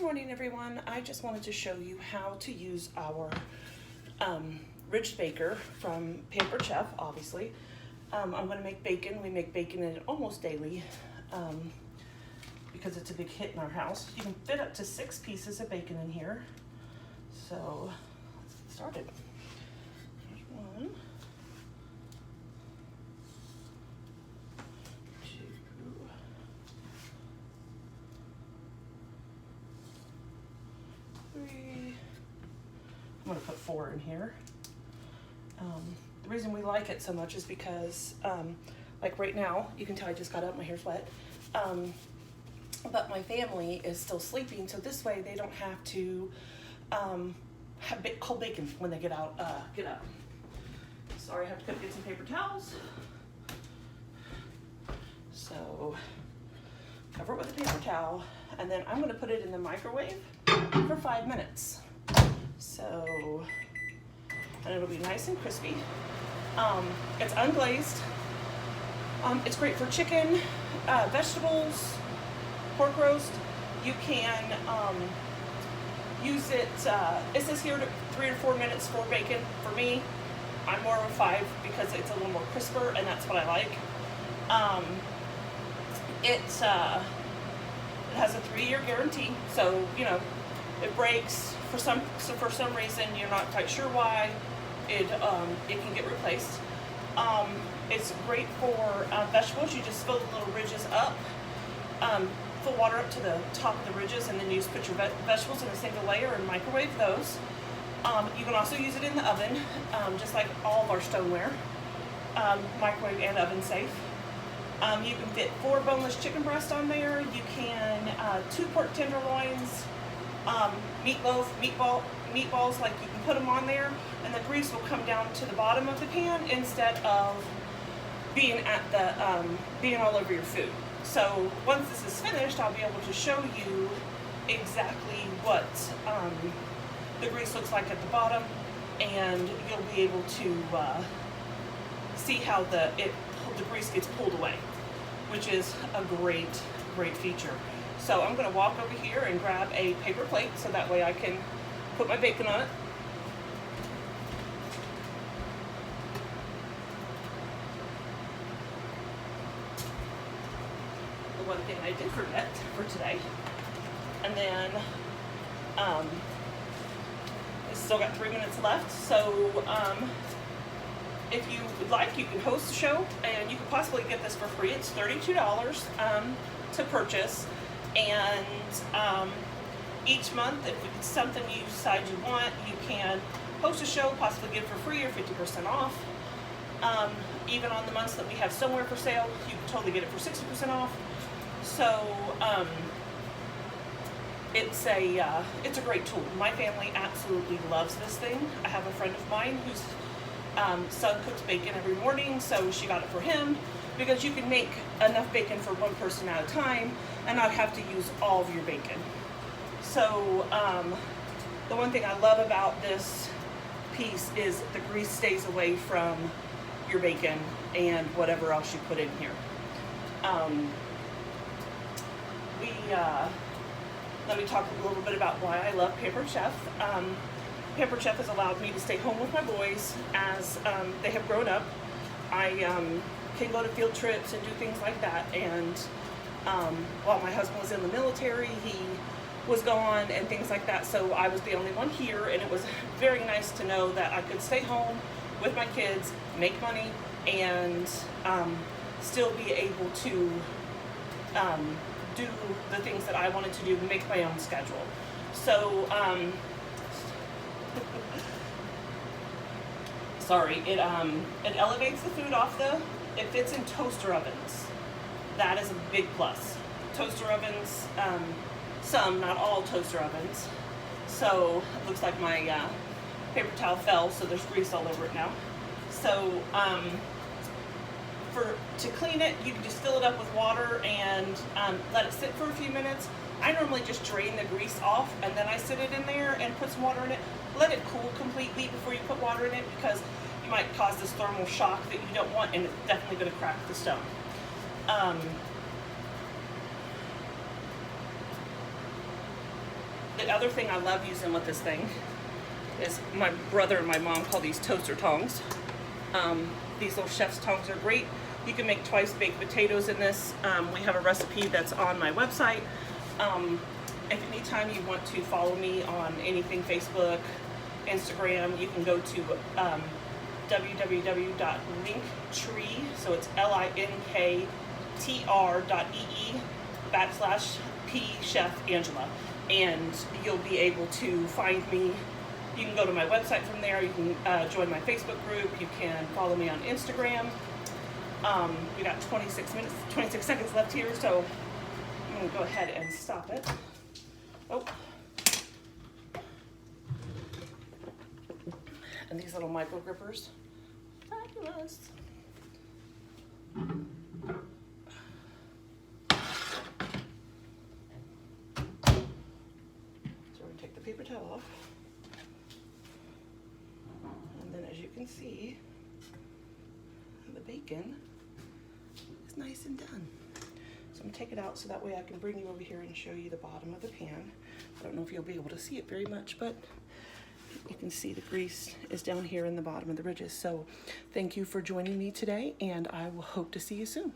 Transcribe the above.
Good morning, everyone. I just wanted to show you how to use our Ridged Baker from Pampered Chef, obviously. I'm going to make bacon. We make bacon in it almost daily because it's a big hit in our house. You can fit up to 6 pieces of bacon in here. So let's get started. Here's 1, 2, 3. I'm going to put 4 in here. The reason we like it so much is because, like right now, you can tell I just got up, my hair's wet, but my family is still sleeping, so this way they don't have to have cold bacon when they get up. Sorry, I have to go get some paper towels. So cover it with a paper towel, and then I'm going to put it in the microwave for 5 minutes. So, and it'll be nice and crispy. It's unglazed. It's great for chicken, vegetables, pork roast. You can use it, it says here 3 or 4 minutes for bacon. For me, I'm more of a 5 because it's a little more crisper, and that's what I like. It has a 3-year guarantee, so you know it breaks for some reason you're not quite sure why. It can get replaced. It's great for vegetables. You just fill the little ridges up, fill water up to the top of the ridges, and then you just put your vegetables in a single layer and microwave those. You can also use it in the oven, just like all of our stoneware, microwave and oven safe. You can fit 4 boneless chicken breasts on there. You can 2 pork tenderloins, meatballs, like you can put them on there, and the grease will come down to the bottom of the pan instead of being at the being all over your food. So once this is finished, I'll be able to show you exactly what the grease looks like at the bottom, and you'll be able to see how the grease gets pulled away, which is a great feature. So I'm going to walk over here and grab a paper plate so that way I can put my bacon on it. The one thing I did forget for today, and then it's still got 3 minutes left, so if you would like, you can host the show, and you can possibly get this for free. It's $32 to purchase, and each month, if it's something you decide you want, you can host a show, possibly get it for free or 50% off. Even on the months that we have somewhere for sale, you can totally get it for 60% off. So it's a great tool. My family absolutely loves this thing. I have a friend of mine whose son cooks bacon every morning, so she got it for him, because you can make enough bacon for one person at a time and not have to use all of your bacon. So the one thing I love about this piece is the grease stays away from your bacon and whatever else you put in here. Let me talk a little bit about why I love Pampered Chef. Pampered Chef has allowed me to stay home with my boys as they have grown up. I can go to field trips and do things like that, and while my husband was in the military, he was gone and things like that, so I was the only one here, and it was very nice to know that I could stay home with my kids, make money, and still be able to do the things that I wanted to do and make my own schedule. So sorry, it elevates the food off it fits in toaster ovens. That is a big plus. Toaster ovens, some, not all toaster ovens. So it looks like my paper towel fell, so there's grease all over it now. So to clean it, you can just fill it up with water and let it sit for a few minutes. I normally just drain the grease off, and then I sit it in there and put some water in it. Let it cool completely before you put water in it, because you might cause this thermal shock that you don't want, and it's definitely going to crack the stone. The other thing I love using with this thing is my brother and my mom call these toaster tongs. These little chef's tongs are great. You can make twice baked potatoes in this. We have a recipe that's on my website. If anytime you want to follow me on anything, Facebook, Instagram, you can go to www.linktree, so it's linktr.ee/P-Chef-Angela, and you'll be able to find me. You can go to my website from there. You can join my Facebook group. You can follow me on Instagram. We got 26 seconds left here, so I'm gonna go ahead and stop it. Oh. And these little micro grippers, fabulous. So we're gonna take the paper towel off. And then as you can see, the bacon is nice and done. So I'm gonna take it out so that way I can bring you over here and show you the bottom of the pan. I don't know if you'll be able to see it very much, but you can see the grease is down here in the bottom of the ridges. So thank you for joining me today, and I will hope to see you soon.